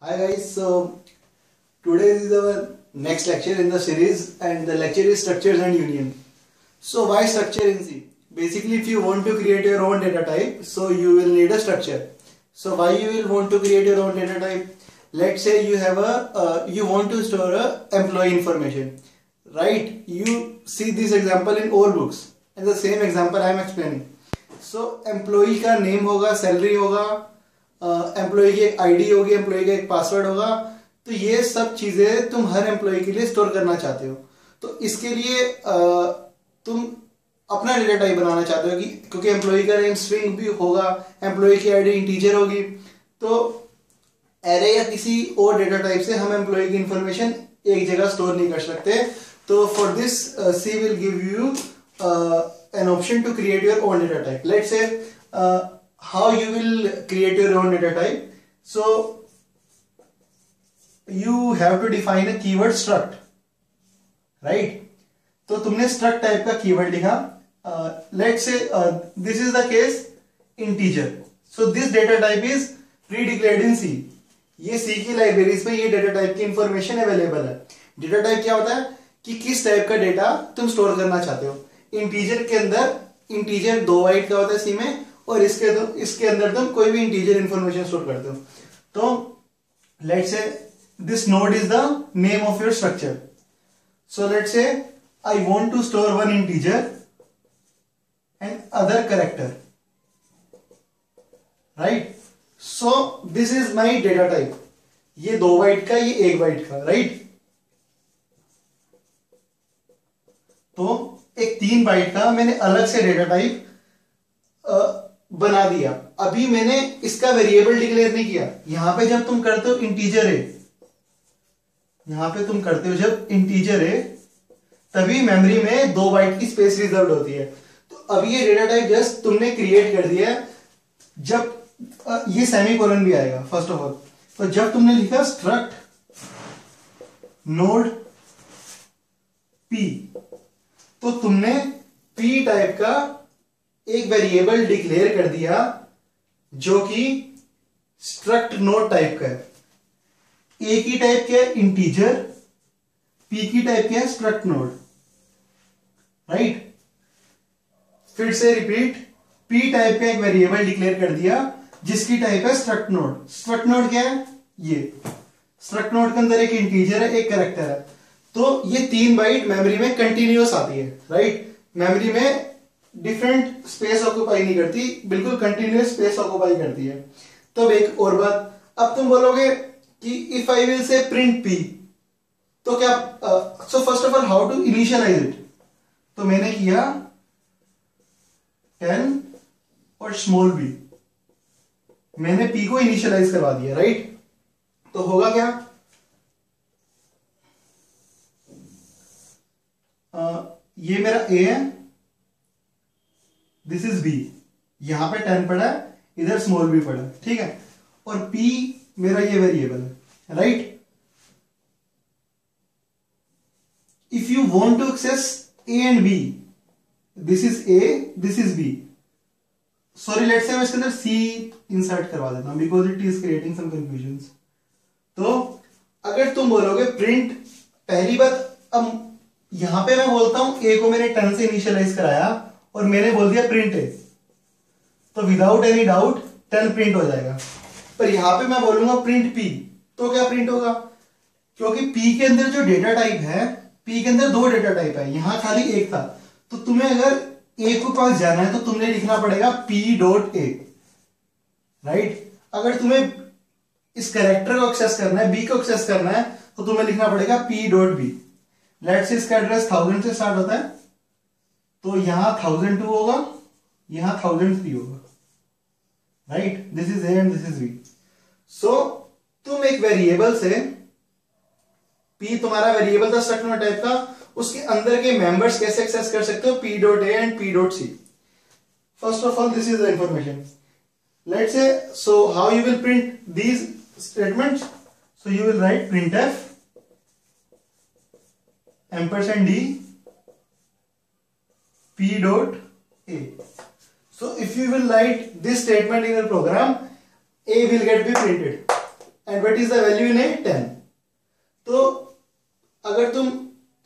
Hi guys, so today is our next lecture in the series and the lecture is structures and union. So why structure in C? Basically if you want to create your own data type, so you will need a structure. So why you will want to create your own data type? Let's say you have you want to store a employee information, right? You see this example in all books and the same example I am explaining. So employee का name होगा, salary होगा, employ की एक ID होगी, employ का एक password होगा. तो ये सब चीजें तुम हर एम्प्लॉय के लिए स्टोर करना चाहते हो. तो इसके लिए तुम अपना डेटा टाइप बनाना चाहते हो क्योंकि एम्प्लॉय का नेम स्ट्रिंग भी होगा, एम्प्लॉय की आईडी इंटीजर होगी. तो एरे या किसी और डेटा टाइप से हम एम्प्लॉय की इंफॉर्मेशन एक जगह स्टोर नहीं कर सकते. तो for this C will give you an option to create your own data type. Let's say how you will create your own data type. So you have to define a keyword struct, right? तो तुमने struct type का keyword लिखा. Let's say this is the case integer. So this data type is pre-declared in C. ये C की libraries में ये data type की information available है. डेटा टाइप क्या होता है कि किस टाइप का डेटा तुम स्टोर करना चाहते हो. इंटीजर के अंदर इंटीजर 2 बाइट का होता है सी में, और इसके अंदर तुम कोई भी इंटीजर इंफॉर्मेशन स्टोर करते हो. तो let's say this node is the name of your structure. So let's say I want to store one integer and other character, right? So this is my data type. ये 2 bite का, ये 1 bite का, right? तो एक 3 bite का मैंने अलग से डेटा टाइप बना दिया. अभी मैंने इसका वेरिएबल डिक्लेयर नहीं किया. यहां पे जब तुम करते हो इंटीजर है, यहां पे तुम करते हो जब इंटीजर है, तभी मेमोरी में 2 बाइट की स्पेस रिजर्व होती है. तो अभी ये डेटा टाइप जस्ट तुमने क्रिएट कर दिया. जब ये सेमीकोलन भी आएगा फर्स्ट ऑफ ऑल. तो जब तुमने लिखा स्ट्रक्ट नोड पी, तो तुमने पी टाइप का एक वेरिएबल डिक्लेयर कर दिया जो कि स्ट्रक्ट नोड टाइप का है. ए की टाइप क्या है? इंटीजर. पी की टाइप क्या है? Struct node, right? फिर से रिपीट, पी टाइप का एक वेरिएबल डिक्लेयर कर दिया जिसकी टाइप है स्ट्रक्ट नोड. स्ट्रक्ट नोड क्या है? ये स्ट्रक्ट नोड के अंदर एक इंटीजर है, एक कैरेक्टर है. तो ये 3 बाइट मेमोरी में कंटिन्यूअस आती है, राइट? मेमोरी में डिफरेंट स्पेस ऑक्यूपाई नहीं करती, बिल्कुल कंटिन्यूअस स्पेस ऑक्यूपाई करती है. तो एक और बात, अब तुम बोलोगे कि if I will say print P, तो क्या? So first of all how to initialise it. तो मैंने किया 10 और स्मॉल बी, मैंने पी को इनिशियलाइज करवा दिया, राइट? तो होगा क्या? ये मेरा ए है, दिस इज बी. यहां पे 10 पड़ा है, इधर स्मॉल बी पड़ा है, ठीक है? और पी मेरा ये वेरिएबल है, right? If you want to access A and B, this is A, this is B. Sorry, let's say मैं इसके अंदर सी इंसर्ट करवा देता हूं because it is creating some confusion. तो अगर तुम बोलोगे प्रिंट, पहली बात, अब यहां पे मैं बोलता हूं ए को मैंने 10 से इनिशियलाइज कराया और मैंने बोल दिया प्रिंट है, तो विदाउट एनी डाउट 10 प्रिंट हो जाएगा. पर यहां पे मैं बोलूंगा प्रिंट पी, तो क्या प्रिंट होगा? क्योंकि पी के अंदर जो डेटा टाइप है, पी के अंदर 2 डेटा टाइप है, यहां खाली एक था. तो तुम्हें अगर ए को पास जाना है तो तुमने लिखना पड़ेगा पी डॉट ए, राइट? अगर तुम्हें इस कैरेक्टर को एक्सेस करना है, बी को एक्सेस करना है, तो तुम्हें लिखना पड़ेगा P dot B. Let's say इसका एड्रेस 1000 से स्टार्ट होता है, तो यहां 1002 होगा, यहां 1003 होगा, right? This is A and this is B. So तुम एक वेरिएबल से, पी तुम्हारा वेरिएबल था स्ट्रक्ट नोड टाइप का, उसके अंदर के मेंबर्स कैसे एक्सेस कर सकते हो? P dot A and P dot C. First of all this is the information. Let's say, so how you will print these statements? So you will write printf ampersand d p dot a. So if you will write this statement in your program, a will get be printed. And what is the value in A 10। तो अगर तुम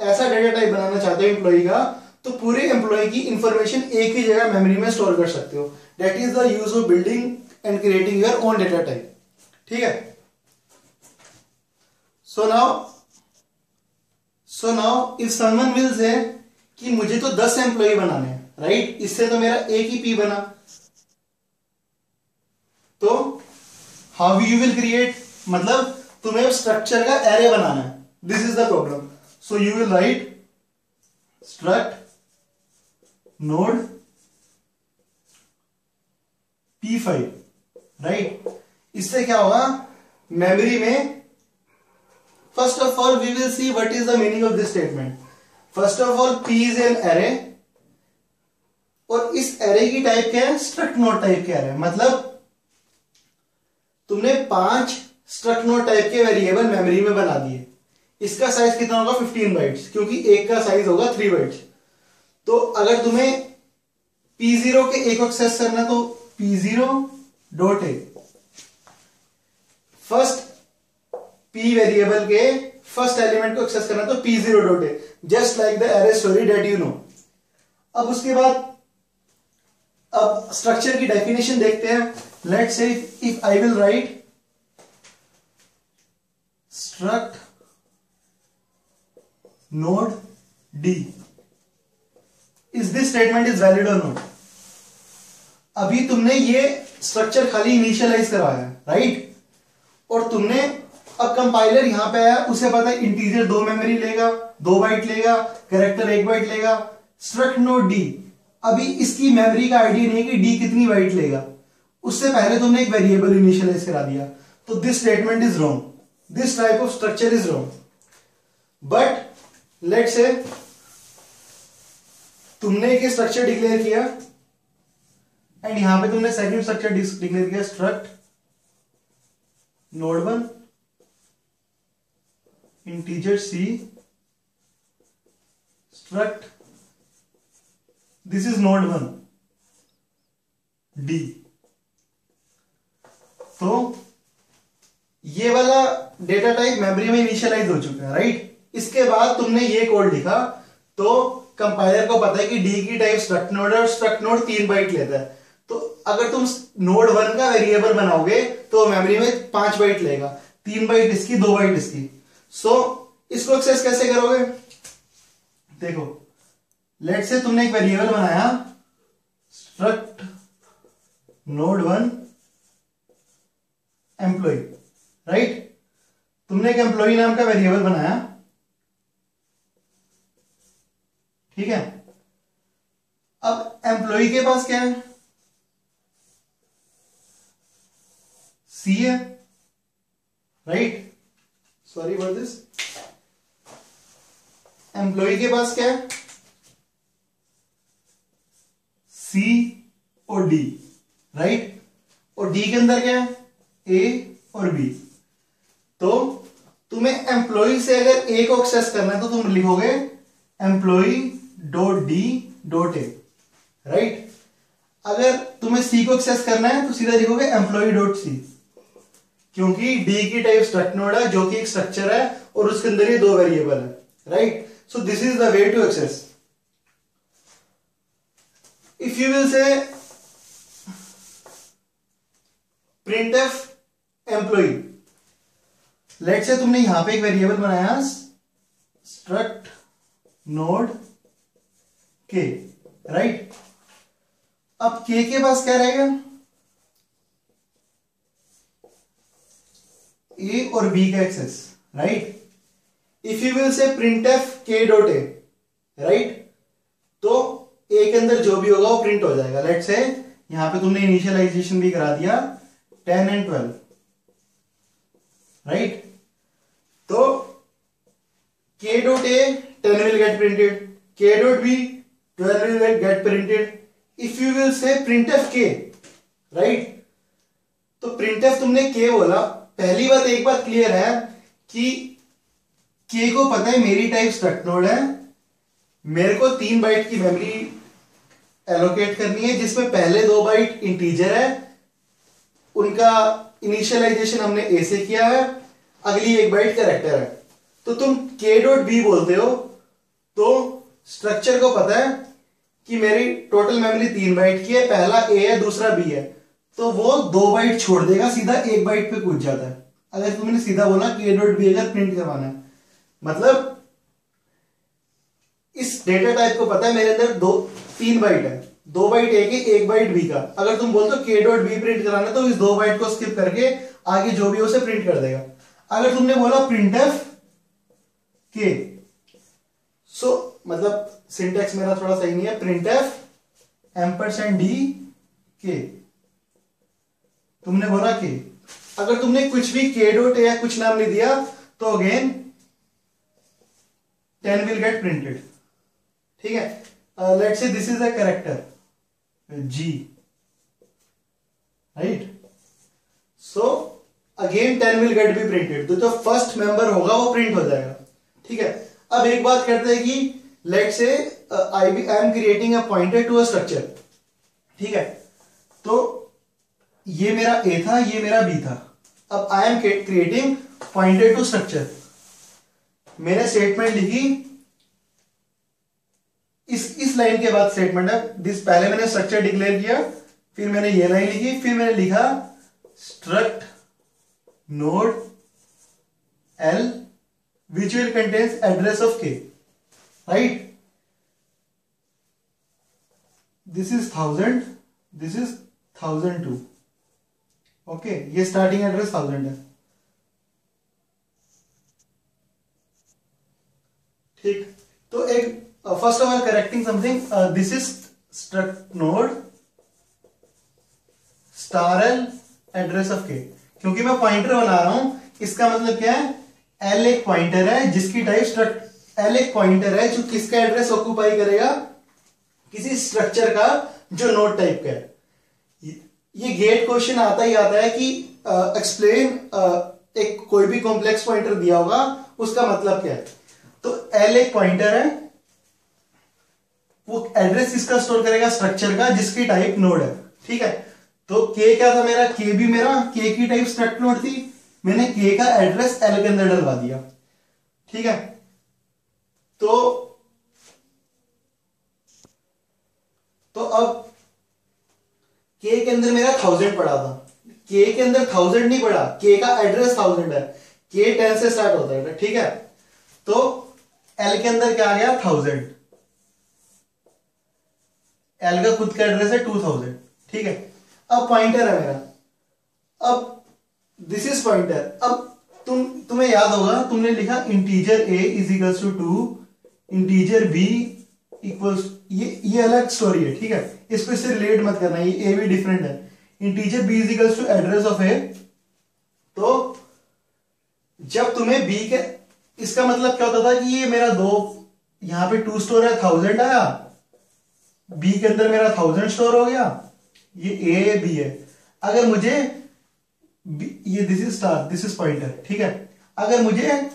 ऐसा data type बनाना चाहते हो employ का, तो पूरे employ की इंफॉर्मेशन एक ही जगह मेमोरी में स्टोर कर सकते हो। That is the use of building and creating your own data type. ठीक है। So now if someone will say कि मुझे तो 10 एम्प्लॉय बनाने हैं, राइट, इससे तो मेरा एक ही पी बना, तो हाउ यू विल क्रिएट, मतलब तुम्हें स्ट्रक्चर का एरे बनाना है। This is the problem. So you will write struct node P5, right. इससे क्या होगा, मेमोरी में first of all we will see what is the meaning of this statement. First of all P is an array, और इस array की type क्या है, struct node type के एरे। मतलब तुमने 5 स्ट्रक्ट नोड टाइप के वेरिएबल मेमोरी में बना दिए। इसका साइज कितना होगा, 15 बाइट्स, क्योंकि एक का साइज होगा 3 बाइट्स। तो अगर तुम्हें P0 के एक एक्सेस करना तो P0 dot A, first P variable के फर्स्ट एलिमेंट को एक्सेस करना तो P0 dot A, just like the array story that you know. अब उसके बाद अब स्ट्रक्चर की डेफिनेशन देखते हैं। Let's say if I will write struct node D, is this statement is valid और नॉट। अभी तुमने ये स्ट्रक्चर खाली इनिशियलाइज करवाया है, राइट, और तुमने अब कंपाइलर यहां पे आया, उसे पता है इंटीजर 2 मेमोरी लेगा, 2 बाइट लेगा, कैरेक्टर 1 बाइट लेगा। स्ट्रक्ट नोड D, अभी इसकी मेमोरी का आइडिया नहीं है कि D कितनी बाइट लेगा, उससे पहले तुमने एक वेरिएबल इनिशियलाइज करा दिया। तो this statement is wrong, this type of structure is wrong. But let's say तुमने एक स्ट्रक्चर डिक्लेयर किया एंड यहां पे तुमने सेकंड स्ट्रक्चर डिक्लेयर किया, struct node 1 integer C struct, this is node 1 D। तो ये वाला डेटा टाइप मेमोरी में इनिशियलाइज हो चुका है, राइट। इसके बाद तुमने ये कोड लिखा, तो कंपाइलर को पता है कि D की टाइप स्ट्रक्ट नोड है और स्ट्रक्ट नोड 3 बाइट लेता है। तो अगर तुम नोड 1 का वेरिएबल बनाओगे तो मेमोरी में 5 बाइट लेगा, 3 बाइट इसकी, 2 बाइट इसकी। सो इसको एक्सेस कैसे करोगे, देखो, लेट्स से तुमने एक वेरिएबल बनाया स्ट्रक्ट नोड 1 एम्प्लॉय, राइट। तुमने एक एम्प्लॉय नाम का वेरिएबल बनाया, ठीक है। अब एम्प्लॉय के पास क्या है, C है, right. Sorry for this. Employ के पास क्या है, C और D, राइट। और D के अंदर क्या है, A और B। तो तुम्हें एम्प्लॉय से अगर A को एक्सेस करना है तो तुम लिखोगे employ dot D dot A, right. अगर तुम्हें C को एक्सेस करना है तो सीधा लिखोगे एम्प्लॉय डॉट C, क्योंकि D की टाइप स्ट्रक्ट नोड है जो कि एक स्ट्रक्चर है और उसके अंदर ये 2 वेरिएबल है, right. So this is the way to access. If you will say printf employ, let's say तुमने यहां पे एक वेरिएबल बनाया स्ट्रक्ट नोड K, राइट। अब K के पास क्या रहेगा, A और B का access, right. If you will say printf K dot A, right, तो A के अंदर जो भी होगा वो प्रिंट हो जाएगा। लेट्स से यहां पे तुमने इनिशियलाइजेशन भी करा दिया 10 and 12, राइट। तो K dot A 10 will get printed, K dot B 12 will get printed. If you will say printf K, right, तो printf तुमने K बोला। पहली बात एक बात क्लियर है कि K को पता है मेरी टाइप स्ट्रक्ट नोड है, मेरे को 3 बाइट की मेमोरी एलोकेट करनी है, जिसमें पहले 2 बाइट इंटीजर है, उनका इनिशियलाइजेशन हमने ए से किया है, अगली एक बाइट कैरेक्टर है, तो तुम के डॉट बी बोलते हो तो स्ट्रक्चर को पता है कि मेरी टोटल मेमोरी 3 बाइट की है, पहला ए है दूसरा बी है, तो वो 2 बाइट छोड़ देगा, सीधा 1 बाइट पे कूद जाता है। अगर तुमने सीधा बोला के डॉट बी अगर प्रिंट करवाना है, मतलब इस डेटा टाइप को पता है मेरे अंदर 3 बाइट है, 2 बाइट ए की 1 बाइट बी का, अगर तुम बोलते हो के डॉट बी प्रिंट कराना तो इस 2 बाइट को स्किप करके आगे जो भी उसे प्रिंट कर देगा। अगर तुमने बोला प्रिंटफ के, सो मतलब सिंटैक्स मेरा थोड़ा सही नहीं है, प्रिंटफ एम्परसेंड डी के, तुमने बोला के, अगर तुमने कुछ भी के डॉट या कुछ नाम नहीं दिया तो अगेन 10 विल गेट प्रिंटेड। ठीक है, let's say this is a character G, right, so again 10 will get B printed, तो जो फर्स्ट मेंबर होगा वो प्रिंट हो जाएगा। ठीक है, अब एक बात करते हैं कि let's say I am creating a pointer to a structure. ठीक है, तो ये मेरा ए था, ये मेरा बी था, अब I am creating pointer to structure. मैंने स्टेटमेंट लिखी, इस लाइन के बाद स्टेटमेंट है दिस, पहले मैंने स्ट्रक्चर डिक्लेयर किया, फिर मैंने ये लाइन लिखी, फिर मैंने लिखा struct node L which will contains address of K, right, this is 1000, this is 1002, okay, ये स्टार्टिंग एड्रेस 1000 है। ठीक, तो एक first of all correcting something, this is struct node star L address of K, क्योंकि मैं pointer बना रहा हूं, इसका मतलब क्या है, एल एक पॉइंटर है जिसकी टाइप स्ट्रक्ट, एल एक पॉइंटर है जो किसका एड्रेस ऑक्यूपाई करेगा, किसी स्ट्रक्चर का जो नोड टाइप का है। ये गेट क्वेश्चन आता ही आता है कि एक्सप्लेन एक कोई भी कॉम्प्लेक्स पॉइंटर दिया होगा उसका मतलब क्या है, तो एल एक पॉइंटर है, वो एड्रेस इसका स्टोर करेगा स्ट्रक्चर का जिसकी टाइप नोड है। ठीक है, तो के क्या था मेरा, के भी मेरा के की टाइप स्ट्रक्ट नोड थी, मैंने के का एड्रेस एल के अंदर डलवा दिया। ठीक है, तो अब के के अंदर मेरा 1000 पड़ा था, के के अंदर 1000 नहीं पड़ा, के का एड्रेस 1000 है, के 10 से स्टार्ट होता है। ठीक है, तो एल के अंदर क्या आ गया 1000, एल का खुद का एड्रेस है 2000। ठीक है, अब पॉइंटर है मेरा, अब दिस इज पॉइंटर, अब तुम्हें याद होगा तुमने लिखा integer A is equals to 2, integer B equals, ये अलग स्टोरी है। ठीक है, इसको इससे रिलेट मत करना, ये ए भी डिफरेंट है, integer B is equals to address of A, तो जब तुम्हें बी के, इसका मतलब क्या होता था कि ये मेरा यहां पे 2 स्टोर है, 1000 आया, बी के अंदर मेरा 1000 स्टोर हो गया, ये ए बी है, अगर मुझे ये this is star, this is pointer. ठीक है, अगर मुझे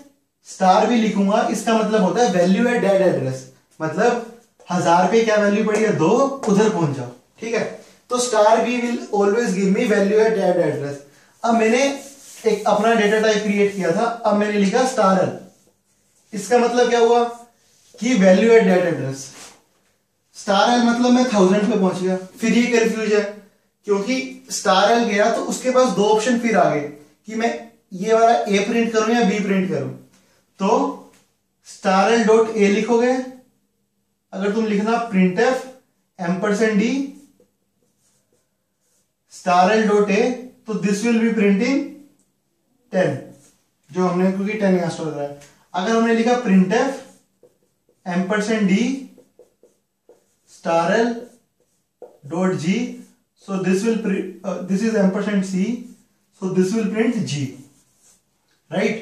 स्टार भी लिखूंगा इसका मतलब होता है वैल्यू है डेड एड्रेस, मतलब 1000 पे क्या वैल्यू पड़ी है 2, उधर पहुंच जाओ। ठीक है, तो star B will always give me value है डेड एड्रेस। अब मैंने एक अपना डेटा टाइप क्रिएट किया था, अब मैंने लिखा स्टार एल, इसका मतलब क्या हुआ कि वैल्यू है डेड एड्रेस, स्टार एल मतलब मैं 1000 पे पहुंच गया। फिर ये कंफ्यूज है क्योंकि स्टार एल गया तो उसके पास 2 ऑप्शन फिर आ गए कि मैं ये वाला ए प्रिंट करूं या बी प्रिंट करूं, तो स्टार एल डॉट ए लिखोगे, अगर तुम लिखना printf ampersand D star L dot A, तो दिस विल बी प्रिंटिंग 10, जो हमने क्योंकि 10 यहां स्टोर करा है। अगर हमने लिखा printf ampersand D star L dot G, so this will this is ampersand c, so this will print g, right?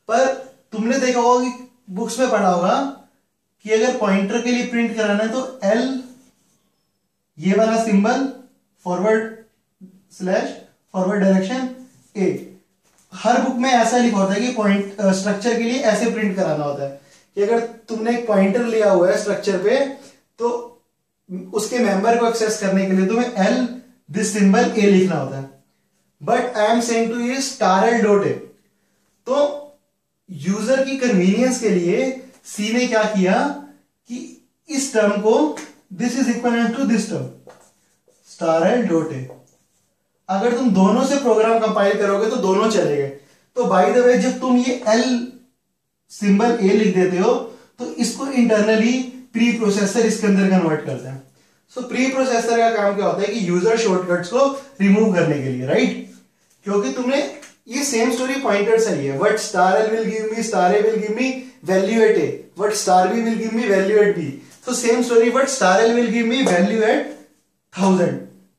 पर तुमने देखा होगा कि बुक्स में पढ़ा होगा कि अगर पॉइंटर के लिए प्रिंट कराना है तो l ये वाला symbol forward direction a, her book में ऐसा लिखा होता है कि पॉइंट स्ट्रक्चर के लिए ऐसे प्रिंट कराना होता है कि अगर तुमने एक पॉइंटर लिया हुआ है स्ट्रक्चर पे तो उसके मेंबर को एक्सेस करने के लिए तुम्हें एल दिस सिंबल ए लिखना होता है। But I am saying to ये स्टार एल डॉट ए। तो यूजर की कन्वीनियंस के लिए सी ने क्या किया कि इस टर्म को this is equal to this term star L dot A. अगर तुम दोनों से प्रोग्राम कंपाइल करोगे तो दोनों चलेंगे। तो बाय द वे जब तुम ये एल सिंबल ए लिख देते हो तो इसको इंटरनली प्री प्रोसेसर इसके अंदर कन्वर्ट करते हैं। सो प्री प्रोसेसर का काम क्या होता है कि यूजर शॉर्टकट्स को रिमूव करने के लिए, राइट? क्योंकि तुमने ये सेम स्टोरी पॉइंटर सही है, what star L will give me, star A will give me value at A, what star B will give me value at B. So same story, what star L will give me value at 1000,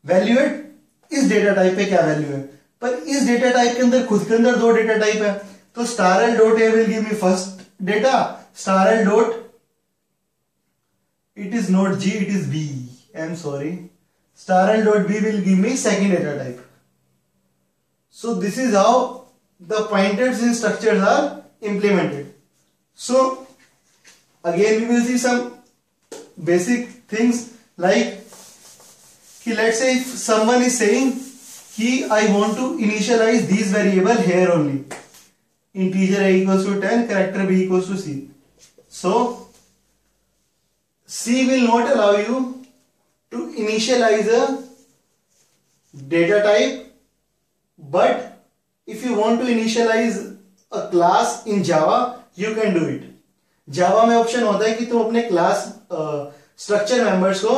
value at इस data type पे क्या value है। पर इस data type के अंदर खुद के अंदर दो डेटा टाइप है। तो star L dot A will give me first data, star L dot it is not G it is B, I am sorry, star L dot B will give me second data type. So this is how the pointers in structures are implemented. So again we will see some basic things like let's say if someone is saying I want to initialize these variable here only, integer a equals to 10, character b equals to c. So c will not allow you to initialize a data type. But if you want to initialize a class in Java, you can do it. Java में option होता है कि तुम अपने class structure members को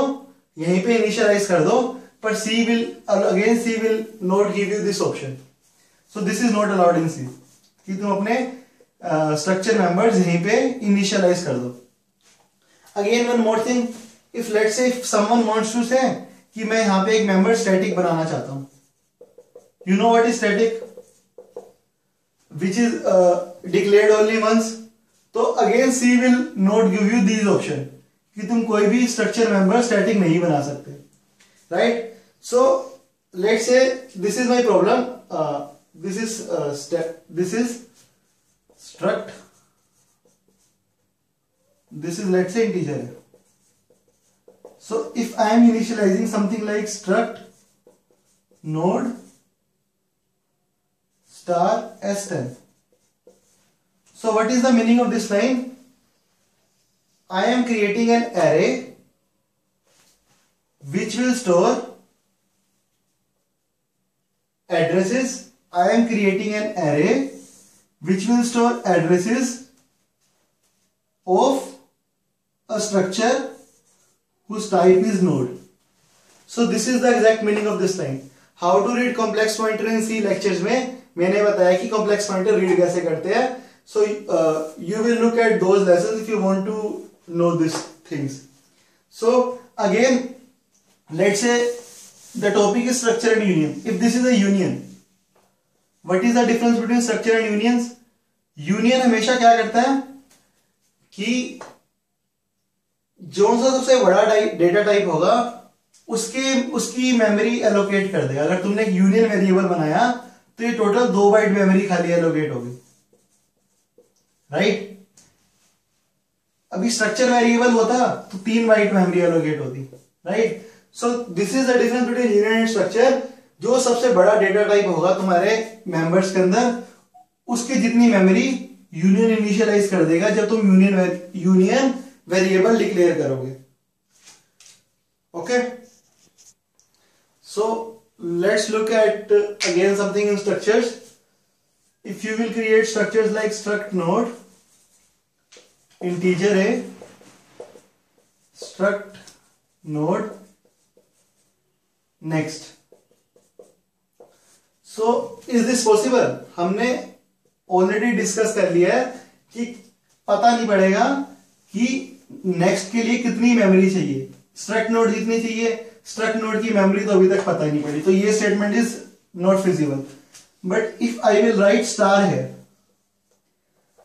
यहीं पे initialise कर दो, पर C will not give you this option. So this is not allowed in C कि तुम अपने स्ट्रक्चर मेंबर्स यहीं पे इनिशियलाइज कर दो. Again one more thing, if let's say if someone wants to say कि मैं यहाँ पे एक मेंबर स्टैटिक बनाना चाहता हूँ. You know what is static? Which is declared only once. तो again C will not give you these option कि तुम कोई भी स्ट्रक्चर मेंबर स्टैटिक नहीं बना सकते, right? So let's say this is my problem. This is struct. This is let's say integer. So if I am initializing something like struct node star s10. So what is the meaning of this line? I am creating an array which will store addresses. I am creating an array which will store addresses of a structure whose type is node. So this is the exact meaning of this line. How to read complex pointer in C lectures में मैंने बताया कि complex pointer read कैसे करते हैं. So you will look at those lessons if you want to know these things. So again, let's say the topic is structure and union. If this is a union, what is the difference between structure and unions? Union हमेशा क्या करता है कि जो सा सबसे बड़ा data type होगा उसकी मेमोरी एलोकेट कर देगा. अगर तुमने एक यूनियन वेरिएबल बनाया तो ये टोटल 2 बाइट मेमोरी खाली एलोकेट होगी, राइट? अभी स्ट्रक्चर वेरिएबल होता तो 3 बाइट मेमोरी एलोकेट होती, right? So this is the difference between union and structure. जो सबसे बड़ा डेटा टाइप होगा तुम्हारे मेंबर्स के अंदर, उसकी जितनी मेमोरी यूनियन इनिशियलाइज कर देगा जब तुम यूनियन वेरिएबल डिक्लेयर करोगे. Okay, so let's look at again something in structures. If you will create structures like struct node integer a, struct node next. So is this possible? हमने already discuss कर लिया है कि पता नहीं पड़ेगा कि नेक्स्ट के लिए कितनी मेमोरी चाहिए, स्ट्रक्ट नोड जितनी चाहिए, स्ट्रक्ट नोड की मेमोरी तो अभी तक पता ही नहीं पड़ी. तो ये statement is not feasible. But if I will write star है,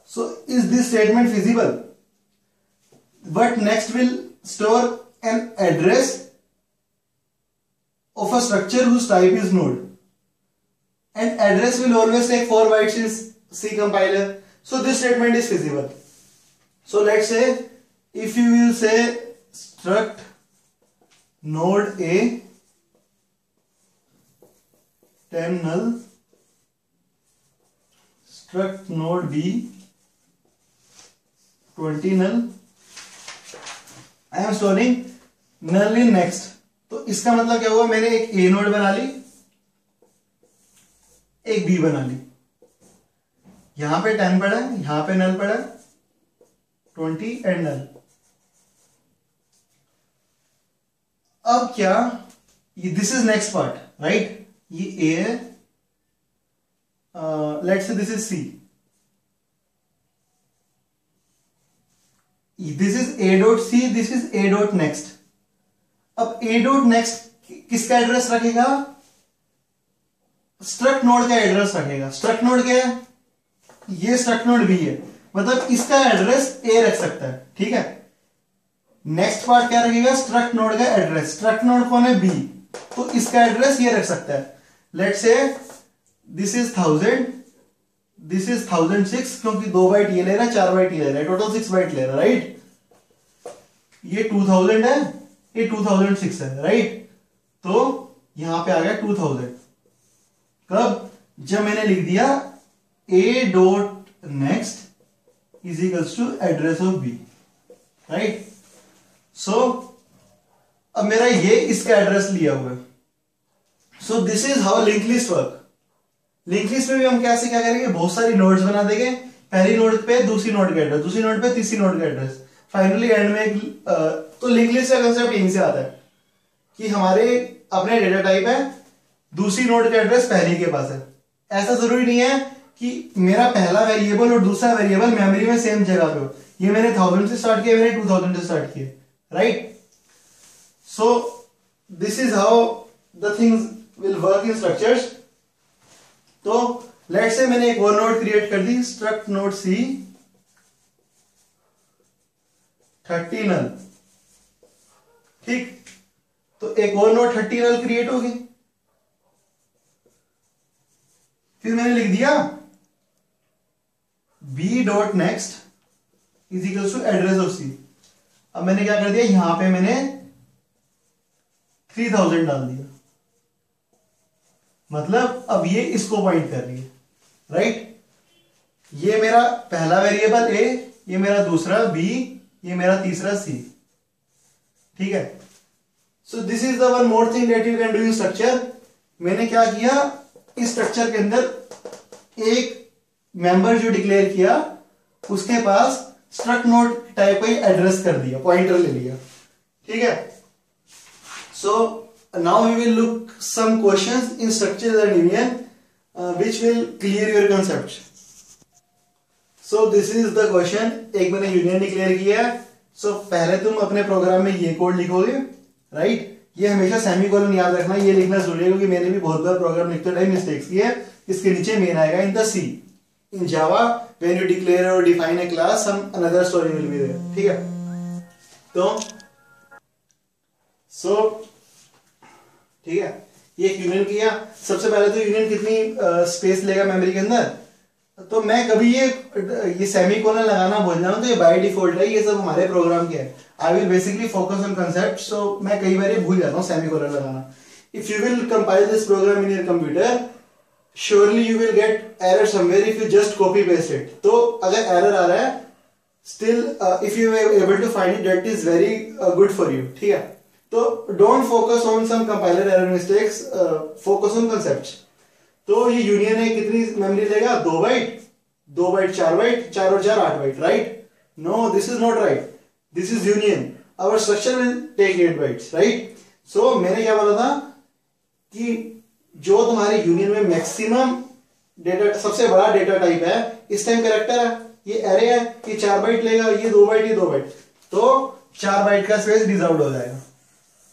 so is this statement feasible? But next will store an address of a structure whose type is node, and address will always take 4 bytes in C compiler. So this statement is feasible. So let's say if you will say struct node A 10 null struct node B 20 null I am storing null in next। तो इसका मतलब क्या हुआ, मैंने एक A node बना ली, एक B बना ली, यहां पे 10 पड़ा है, यहां पे null पड़ा है 20 एंड null। अब क्या, this is next part right, ये A है, let's say this is C, this is A dot C, this is A dot next. अब A डॉट नेक्स्ट किसका एड्रेस रखेगा, स्ट्रक्ट नोड का एड्रेस रखेगा। स्ट्रक्ट नोड क्या है, ये स्ट्रक्ट नोड B है, मतलब इसका एड्रेस A रख सकता है, ठीक है। नेक्स्ट पार्ट क्या रखेगा, स्ट्रक्ट नोड का एड्रेस। स्ट्रक्ट नोड कौन है, B, तो इसका एड्रेस ये रख सकता है। Let's say this is 1000, this is 1006, क्योंकि 2 बाइट ये ले रहा है, 4 बाइट ये ले रहा है, टोटल 6 बाइट ले रहा है राइट। ये 2000 है, ये 2006 है राइट, तो यहां पे आ गया 2000। कब, जब मैंने लिख दिया A dot next is equals to address of B right. So अब मेरा ये इसका एड्रेस लिया हुआ है। So this is how link list work. Link list में भी हम कैसे क्या करेंगे, बहुत सारी नोड्स बना देंगे, पहली नोड पे दूसरी नोड का एड्रेस, दूसरी नोड पे तीसरी नोड का एड्रेस, फाइनली एंड में तो लिंक लिस्ट का कंसेप्ट यहीं से आता है कि हमारे अपने डेटा टाइप है, दूसरी नोड का एड्रेस पहली के पास है। ऐसा जरूरी नहीं है कि मेरा पहला वेरिएबल और दूसरा वेरिएबल मेमोरी में सेम जगह पे हो। ये मैंने 1000 से स्टार्ट किया, मैंने 2000 से स्टार्ट किया right. So this is how the things will work in structures. तो लेट्स से मैंने एक और नोड क्रिएट कर दी, स्ट्रक्ट नोड C 30 null, ठीक, तो एक और नोड 30 null क्रिएट होगी। फिर मैंने लिख दिया B dot next is equal to address of C। अब मैंने क्या कर दिया, यहां पे मैंने 3000 डाल दिया, मतलब अब ये इसको पॉइंट कर रही है राइट। ये मेरा पहला वेरिएबल A, ये मेरा दूसरा B, ये मेरा तीसरा C, ठीक है। So this is the one more thing that you can do in structure. मैंने क्या किया, इस स्ट्रक्चर के अंदर एक मेंबर जो डिक्लेयर किया उसके पास स्ट्रक्ट नोड टाइप का एड्रेस कर दिया, पॉइंटर ले लिया, ठीक है। So now we will look some questions in structure and union which will clear your concept. So this is the question। एक मैंने यूनियन डिक्लेयर किया। सो पहले तुम अपने प्रोग्राम में ये कोड लिखोगे राइट। ये हमेशा सेमीकोलन याद रखना, ये लिखना जरूरी है क्योंकि मैंने भी बहुत बार प्रोग्राम लिखते टाइम मिस्टेक्स किए। इसके नीचे मेन आएगा in the C। In Java when you declare और define a class some another story will be there, ठीक है। तो सो ठीक है, ये एक यूनियन किया। सबसे पहले तो यूनियन कितनी स्पेस लेगा मेमोरी के अंदर, तो मैं कभी ये सेमीकोलन लगाना भूल जाऊं तो ये बाय डिफॉल्ट है, ये सब हमारे प्रोग्राम के है। I will basically focus on concept, so मैं कई बार ये भूल जाता हूं सेमीकोलन लगाना। If you will compile this program in your computer, surely you will get error somewhere if you just copy paste it. तो अगर एरर आ रहा है, still if you are able to find it, that is very good for you, ठीक है। तो don't focus on some compiler error mistakes, focus on concept. तो ये यूनियन है, कितनी मेमोरी लेगा, 2 बाइट, 2 बाइट 4 बाइट, 4 और 4 8 byte right. No, this is not right, this is union. Our structure will take 8 bytes right. So मैंने क्या बोला था कि जो तुम्हारे यूनियन में मैक्सिमम डेटा, सबसे बड़ा डेटा टाइप है, इस टाइम कैरेक्टर है, ये एरे है, ये 4 बाइट लेगा, ये 2 बाइट, ये 2 बाइट, तो 4 बाइट का स्पेस डिजर्व हो जाएगा,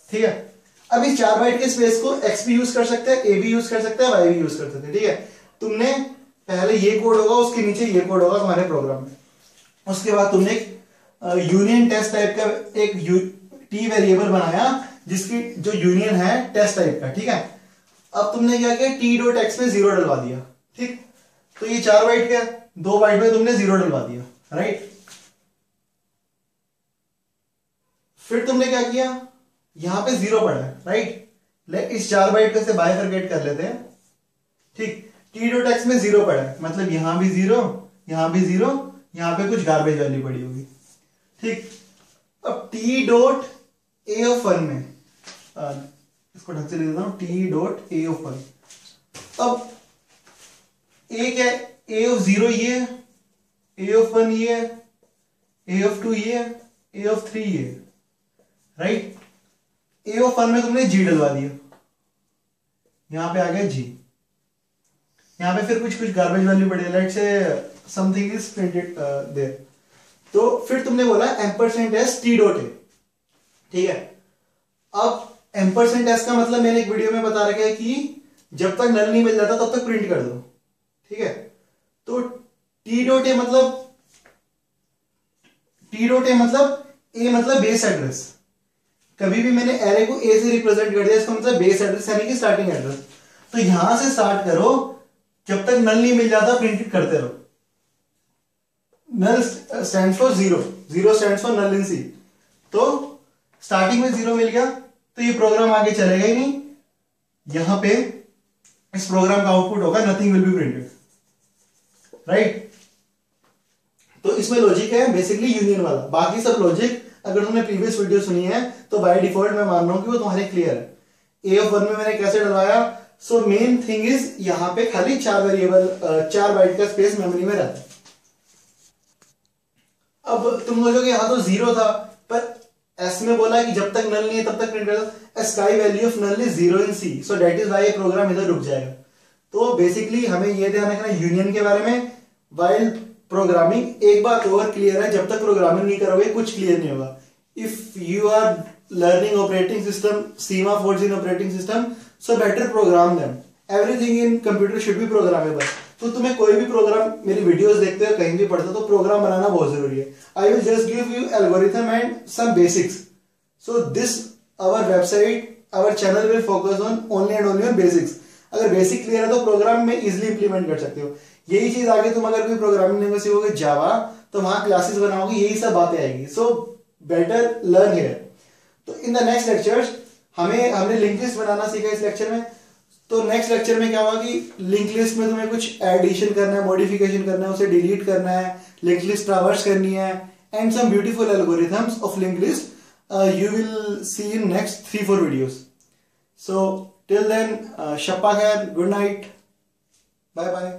ठीक है। अब इस 4 बाइट के स्पेस को x भी यूज कर सकते हैं, a भी यूज कर सकते हैं, y भी यूज कर सकते हैं, ठीक है। तुमने पहले ये कोड होगा, उसके नीचे ये कोड होगा तुम्हारे प्रोग्राम में। उसके बाद तुमने एक यूनियन टेस्ट टाइप का एक t वेरिएबल बनाया जिसकी जो यूनियन है टेस्ट टाइप का, ठीक है। अब तुमने क्या किया, t डॉट एक्स पे 0 डलवा दिया, ठीक। तो ये 4 बाइट का, 2 बाइट में तुमने 0 डलवा दिया राइट। फिर तुमने क्या किया, यहां पे 0 पड़ा है राइट। इस 4 बाइट को से बाइफरकेट कर लेते हैं, ठीक, टी डॉट एक्स में 0 पड़ा है, मतलब यहां भी 0, यहां भी 0, यहां पे कुछ गार्बेज वैल्यू पड़ी होगी। ठीक, अब टी डॉट ए ऑफ 1 में इसको ढंग से लिख देता हूं, टी डॉट ए ऑफ 1। अब ए क्या है, ए ऑफ 0 ये है, ए ऑफ 1 ये है, ए ऑफ 2 ये है, ए ऑफ 3 ये है, राइट। ए ऑफ 1 में तुमने जी डलवा दिया, यहां पे आ गया जी, यहां पे फिर कुछ गार्बेज वैल्यू पड़ी, let's say something is printed there, तो फिर तुमने बोला ampersand S T dot A, ठीक है। अब एम्परसेंट एस का मतलब मैंने एक वीडियो में बता रखा है कि जब तक नल नहीं मिल जाता तब तक प्रिंट कर दो, ठीक है। तो टी डॉट ए मतलब, टी डॉट ए मतलब ए मतलब बेस एड्रेस, कभी भी मैंने एरे को ए से रिप्रेजेंट कर दिया, इसका मतलब बेस एड्रेस यानी कि स्टार्टिंग एड्रेस। तो यहां से स्टार्ट करो, जब तक नल नहीं मिल जाता प्रिंट करते रहो। नल स्टैंड्स फॉर 0, 0 स्टैंड्स फॉर नल इन सी। तो स्टार्टिंग में 0 मिल गया तो ये प्रोग्राम आगे चलेगा ही नहीं, यहां पे इस प्रोग्राम का आउटपुट होगा nothing will be printed, right. तो इसमें लॉजिक है बेसिकली यूनियन वाला, बाकी सब लॉजिक अगर तुमने प्रीवियस वीडियो सुनी है तो बाय डिफॉल्ट मैं मान रहा हूं कि वो तुम्हारे क्लियर है। ए ऑफ 1 में मैंने कैसे डलवाया, सो मेन थिंग इज यहां पे खाली 4 वेरिएबल 4 बाइट का स्पेस मेमोरी में रहता है। अब तुम बोलोगे यहां तो 0 था, पर एस में बोला कि जब तक नल नहीं है तब तक प्रिंट करेगा, sky value of null is 0 in C, so that is why ये प्रोग्राम इधर रुक जाएगा। तो बेसिकली हमें ये ध्यान रखना यूनियन के बारे में वाइल प्रोग्रामिंग। एक बात और क्लियर है, जब तक प्रोग्रामिंग नहीं करोगे कुछ क्लियर नहीं होगा। If you are learning operating system, सीमा 14 operating system, so better program them. Everything in computer should be programmable. तो तुम्हें कोई भी प्रोग्राम, मेरी वीडियोस देखते हो कहीं भी पढ़ते हो तो प्रोग्राम बनाना बहुत जरूरी है। I will just give you algorithm and some basics, so this our website, our channel will focus on only and only on basics. अगर बेसिक क्लियर है तो प्रोग्राम में इजिली इंप्लीमेंट कर सकते हो। यही चीज आगे तुम अगर कोई प्रोग्रामिंग लैंग्वेज सीखोगे जावा, तो वहां क्लासेस बनाओगे, यही सब बातें आएगी। So better learn here. तो इन द नेक्स्ट लेक्चर्स हमने लिंक लिस्ट बनाना सीखा इस लेक्चर में। तो नेक्स्ट लेक्चर में क्या होगा कि लिंक लिस्ट में तुम्हें कुछ एडिशन करना है, मॉडिफिकेशन करना है, उसे डिलीट करना है, लिंक लिस्ट ट्रावर्स करनी है, and some beautiful algorithms of link list you will see in next 3-4 videos. So till then, Shappa khair, good night, bye bye.